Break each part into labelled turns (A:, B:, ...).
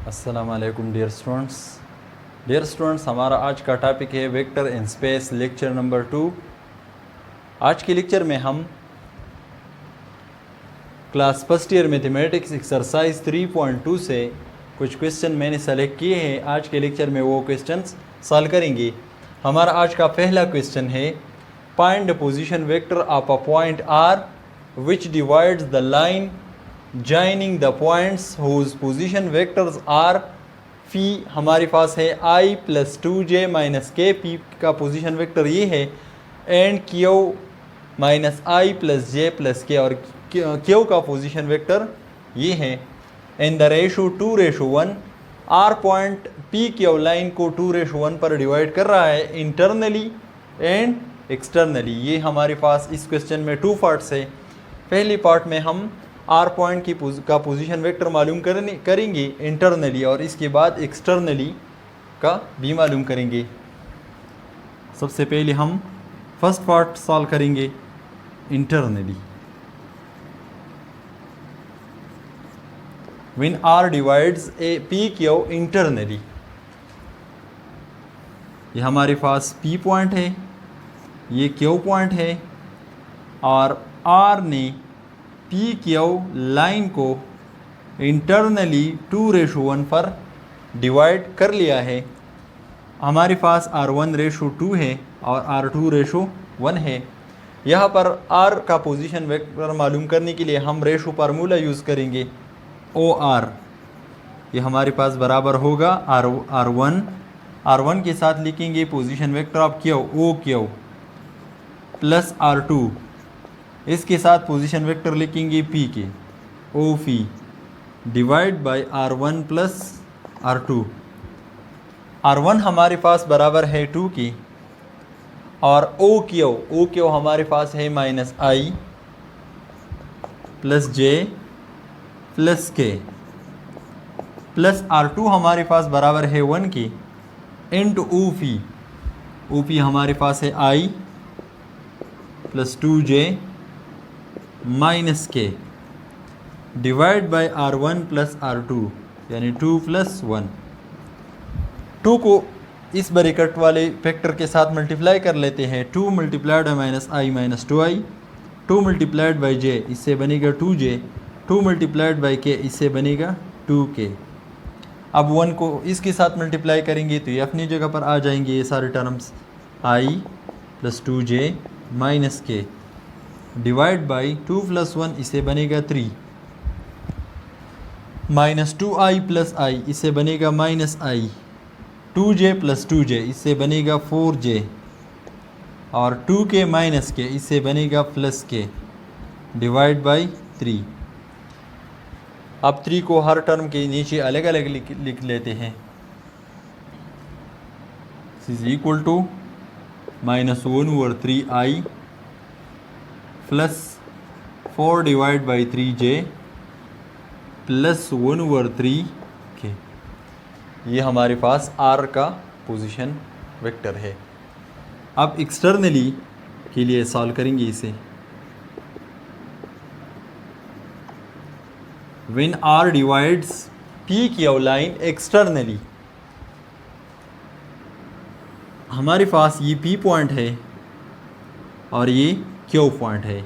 A: अस्सलामुअलैकुम dear students, हमारा आज का टॉपिक है vector in space, lecture number 2। आज के लेक्चर में हम class first year mathematics exercise 3.2 से कुछ क्वेश्चन मैंने सेलेक्ट किए हैं। आज के लेक्चर में वो क्वेश्चंस सॉल्व करेंगे। हमारा आज का पहला क्वेश्चन है, find the position vector of a point R which divides the line joining the points whose position vectors are phi। हमारे पास है i plus 2j minus k, P का पोजीशन वेक्टर ये है, and Q minus i plus j plus k, और Q का position vector ये है। In the ratio 2:1 R point P Q line को 2:1 पर डिवाइड कर रहा है इंटरनली एंड एक्सटर्नली। ये हमारे पास इस क्वेश्चन में 2 पार्ट्स है। पहली पार्ट में हम आर पॉइंट का पोजीशन वेक्टर मालूम करेंगे इंटरनली, और इसके बाद एक्सटर्नली का भी मालूम करेंगे। सबसे पहले हम फर्स्ट पार्ट सॉल्व करेंगे internally. When R divides A P Q internally, ये हमारे पास पी पॉइंट है, ये क्यू पॉइंट है, और आर ने पी क्यू लाइन को इंटरनली 2:1 पर डिवाइड कर लिया है। हमारे पास R1:2 है और R2:1 है। यहाँ पर R का पोजीशन वेक्टर मालूम करने के लिए हम रेशो फार्मूला यूज़ करेंगे, OR। ये हमारे पास बराबर होगा R1 के साथ लिखेंगे position vector of Q, OQ, plus R2, इसके साथ पोजीशन वेक्टर लिखेंगे पी के, OP, divide by R1 plus R2। R1 हमारे पास बराबर है 2 की, और OQ हमारे पास है minus i plus j plus के, प्लस R2 हमारे पास बराबर है 1 की, इंटू OP हमारे पास है आई प्लस 2j माइनस के, divide by R1 plus R2, यानी 2 + 1। 2 को इस ब्रैकेट वाले फैक्टर के साथ मल्टीप्लाई कर लेते हैं। 2 multiplied by minus i minus 2i, 2 multiplied by j, इससे बनेगा 2j, 2 मल्टीप्लाइड बाय k, इससे बनेगा 2k। अब 1 को इसके साथ मल्टीप्लाई करेंगे तो ये अपनी जगह पर आ जाएंगे ये सारे terms, i plus 2j minus के, डिवाइड बाई 2 + 1, इसे बनेगा 3, माइनस 2i प्लस i, इससे बनेगा minus i, 2j plus 2j, इससे बनेगा 4j, और 2k माइनस के, इससे बनेगा प्लस के, डिवाइड बाई 3। अब 3 को हर टर्म के नीचे अलग अलग लिख लेते हैं। Is equal to -1/3i plus 4 divide by 3j plus 1/3k। ये हमारे पास R का पोजीशन वेक्टर है। अब एक्सटर्नली के लिए सॉल्व करेंगे इसे। When R divides P Q line externally, हमारे पास ये P पॉइंट है और ये क्यू पॉइंट है,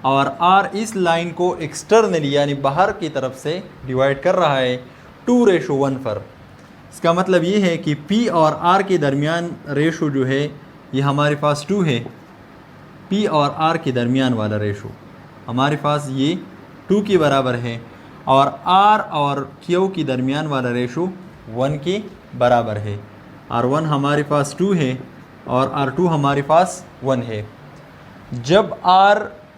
A: और R इस लाइन को एक्सटर्नली यानी बाहर की तरफ से डिवाइड कर रहा है 2:1 पर। इसका मतलब ये है कि P और R के दरमियान रेशो जो है ये हमारे पास 2 है। P और R के दरमियान वाला रेशो हमारे पास ये 2 के बराबर है, और R और Q के दरमियान वाला रेशो 1 के बराबर है। R1 हमारे पास 2 है और R2 हमारे पास 1 है। जब R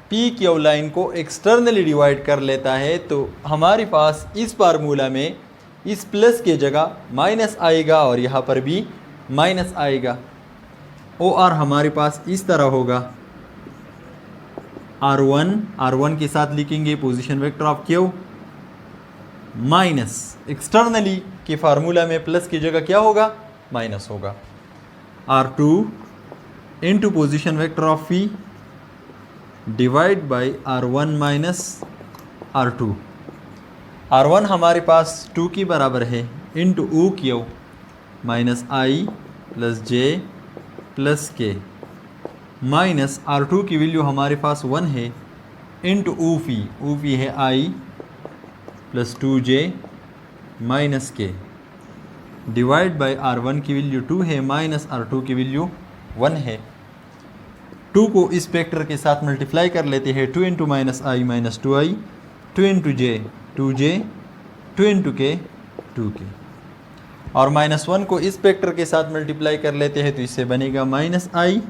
A: P क्यू लाइन को एक्सटर्नली डिवाइड कर लेता है तो हमारे पास इस फार्मूला में इस प्लस के जगह माइनस आएगा, और यहाँ पर भी माइनस आएगा। OR हमारे पास इस तरह होगा, R1 के साथ लिखेंगे position vector of Q, minus externally के फार्मूला में प्लस की जगह क्या होगा, माइनस होगा, R2 into position vector of P divide by R1 minus R2। R1 हमारे पास 2 की बराबर है into U Q minus i plus j plus के माइनस R2 की वैल्यू हमारे पास 1 है इंटू ऊ फी है आई प्लस 2J माइनस के डिवाइड बाय R1 की वैल्यू 2 है माइनस R2 की वैल्यू 1 है। 2 को इस फैक्टर के साथ मल्टीप्लाई कर लेते हैं 2 into minus i minus 2i 2 into J 2J 2 into के 2K और माइनस 1 को इस फैक्टर के साथ मल्टीप्लाई कर लेते हैं तो इससे बनेगा माइनस आई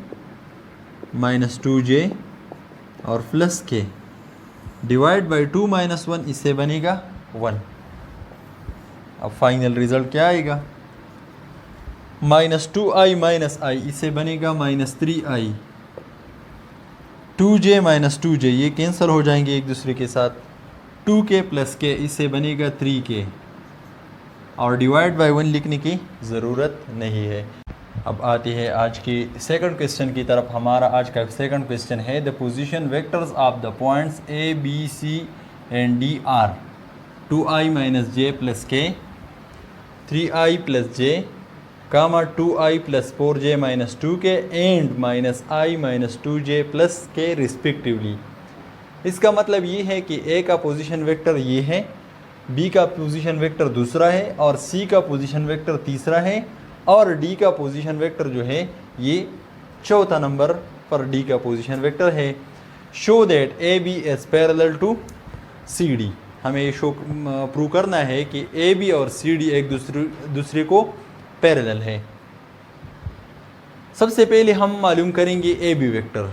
A: माइनस 2J और प्लस के डिवाइड बाई 2 माइनस 1 इससे बनेगा 1। अब फाइनल रिजल्ट क्या आएगा माइनस 2i माइनस आई इससे बनेगा minus 3i 2J minus 2J ये कैंसिल हो जाएंगे एक दूसरे के साथ 2K प्लस के इससे बनेगा 3K और डिवाइड बाय 1 लिखने की ज़रूरत नहीं है। अब आती है आज की सेकंड क्वेश्चन की तरफ। हमारा आज का सेकंड क्वेश्चन है the position vectors of the points A B C and D are 2i minus j plus k 3i plus j comma 2i plus 4j minus 2k and minus i minus 2j plus k respectively. इसका मतलब ये है कि ए का position vector ये है, B का position vector दूसरा है और सी का पोजीशन वेक्टर तीसरा है और डी का पोजीशन वेक्टर जो है ये चौथा नंबर पर डी का पोजीशन वेक्टर है। Show that A B is parallel to C D. हमें ये शो प्रूव करना है कि ए बी और सी डी एक दूसरे को पैरेलल है। सबसे पहले हम मालूम करेंगे ए बी वेक्टर,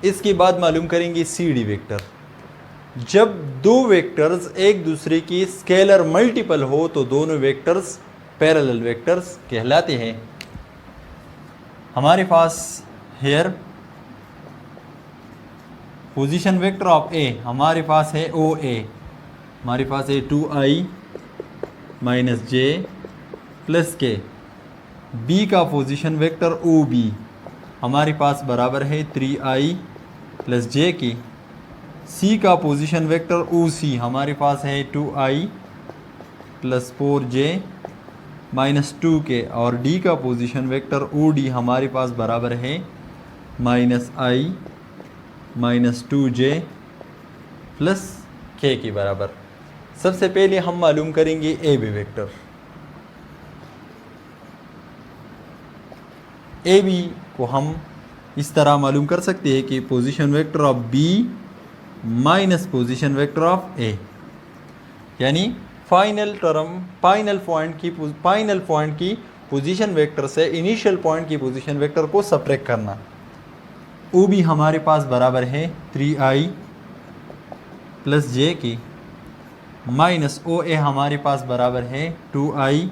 A: इसके बाद मालूम करेंगे सी डी वेक्टर। जब दो वेक्टर्स एक दूसरे की स्केलर मल्टीपल हो तो दोनों वेक्टर्स पैरेलल वेक्टर्स कहलाते हैं। हमारे पास हेयर पोजीशन वेक्टर ऑफ ए हमारे पास है ओ ए, हमारे पास है 2i माइनस जे प्लस के। बी का पोजीशन वेक्टर ओ बी हमारे पास बराबर है 3i प्लस जे की। सी का पोजीशन वेक्टर ओ सी हमारे पास है 2i plus 4j minus 2k और डी का पोजीशन वेक्टर ओ डी हमारे पास बराबर है minus i minus 2j plus k के बराबर। सबसे पहले हम मालूम करेंगे A B vector. A B को हम इस तरह मालूम कर सकते हैं कि position vector of B minus position vector of A, यानी फाइनल पॉइंट की पोजीशन वेक्टर से इनिशियल पॉइंट की पोजीशन वेक्टर को सब्ट्रैक्ट करना। ओ बी हमारे पास बराबर है 3i प्लस जे की माइनस ओ ए हमारे पास बराबर है 2i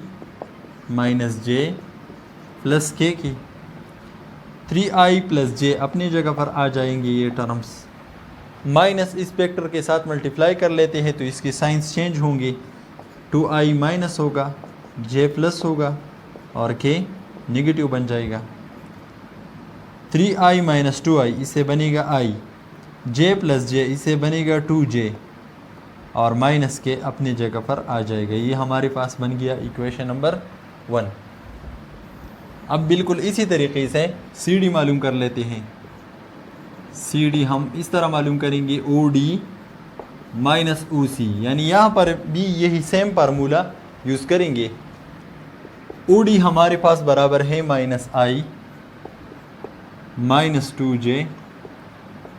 A: माइनस जे प्लस के की। 3i प्लस जे अपनी जगह पर आ जाएंगे ये टर्म्स, माइनस इस वेक्टर के साथ मल्टीप्लाई कर लेते हैं तो इसकी साइंस चेंज होंगी। 2i माइनस होगा, j प्लस होगा और k नेगेटिव बन जाएगा। 3i माइनस 2i इसे बनेगा i, j प्लस j इसे बनेगा 2j और माइनस के अपनी जगह पर आ जाएगा। ये हमारे पास बन गया इक्वेशन नंबर 1। अब बिल्कुल इसी तरीके से सी डी मालूम कर लेते हैं। सी डी हम इस तरह मालूम करेंगे ओ डी माइनस ओ सी, यानी यहाँ पर भी यही सेम फार्मूला यूज़ करेंगे। ओ डी हमारे पास बराबर है minus i minus 2j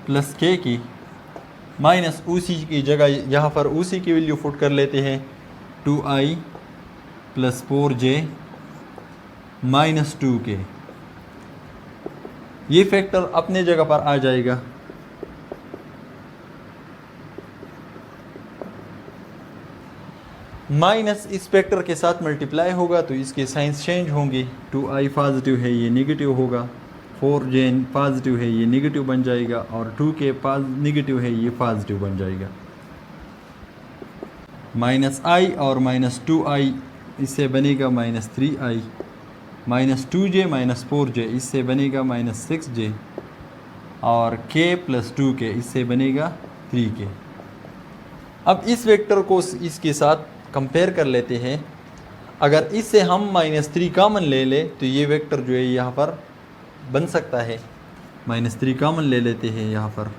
A: plus के की। माइनस ओ सी की जगह यहाँ पर ओ सी की वैल्यू पुट कर लेते हैं 2i plus 4j minus 2k। ये फैक्टर अपने जगह पर आ जाएगा। माइनस इस फैक्टर के साथ मल्टीप्लाई होगा तो इसके साइंस चेंज होंगे। 2i पॉजिटिव है ये नेगेटिव होगा, 4j पॉजिटिव है ये नेगेटिव बन जाएगा और 2k नेगेटिव है ये पॉजिटिव बन जाएगा। माइनस i और माइनस 2i इससे बनेगा minus 3i, minus 2j minus 4j इससे बनेगा माइनस 6j और k प्लस 2k इससे बनेगा 3k। अब इस वेक्टर को इसके साथ कंपेयर कर लेते हैं। अगर इससे हम -3 कॉमन ले ले तो ये वेक्टर जो है यहाँ पर बन सकता है। -3 कॉमन ले लेते हैं यहाँ पर,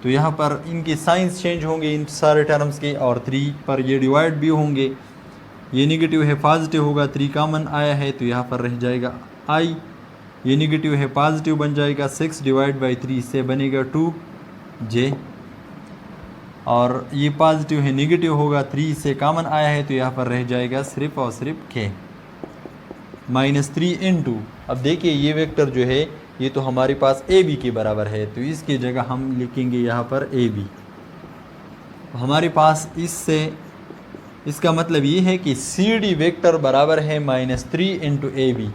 A: तो यहाँ पर इनके साइंस चेंज होंगे इन सारे टर्म्स के, और 3 पर ये डिवाइड भी होंगे। ये नेगेटिव है पॉजिटिव होगा, 3 कॉमन आया है तो यहाँ पर रह जाएगा I। ये नेगेटिव है पॉजिटिव बन जाएगा 6 डिवाइड बाई 3 से बनेगा 2J, और ये पॉजिटिव है नेगेटिव होगा, 3 से कॉमन आया है तो यहाँ पर रह जाएगा सिर्फ और सिर्फ K -3 इंटू। अब देखिए ये वेक्टर जो है ये तो हमारे पास AB के बराबर है, तो इसकी जगह हम लिखेंगे यहाँ पर AB। हमारे पास इससे इसका मतलब ये है कि CD वेक्टर बराबर है -3 इंटू AB।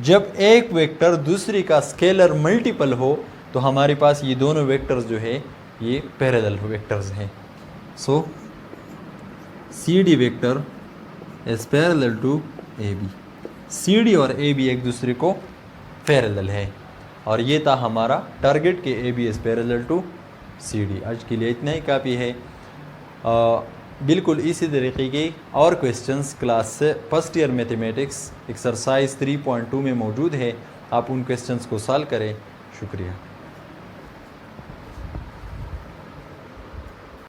A: जब एक वेक्टर दूसरी का स्केलर मल्टीपल हो तो हमारे पास ये दोनों वेक्टर्स जो है ये पैरेलल वेक्टर्स हैं। So CD vector is parallel to AB। CD और AB एक दूसरे को पैरेलल है, और ये था हमारा टारगेट के AB is parallel to CD। आज के लिए इतना ही काफ़ी है। बिल्कुल इसी तरीके के और क्वेश्चंस क्लास से फर्स्ट ईयर मैथमेटिक्स एक्सरसाइज 3.2 में मौजूद है। आप उन क्वेश्चंस को सॉल्व करें। शुक्रिया।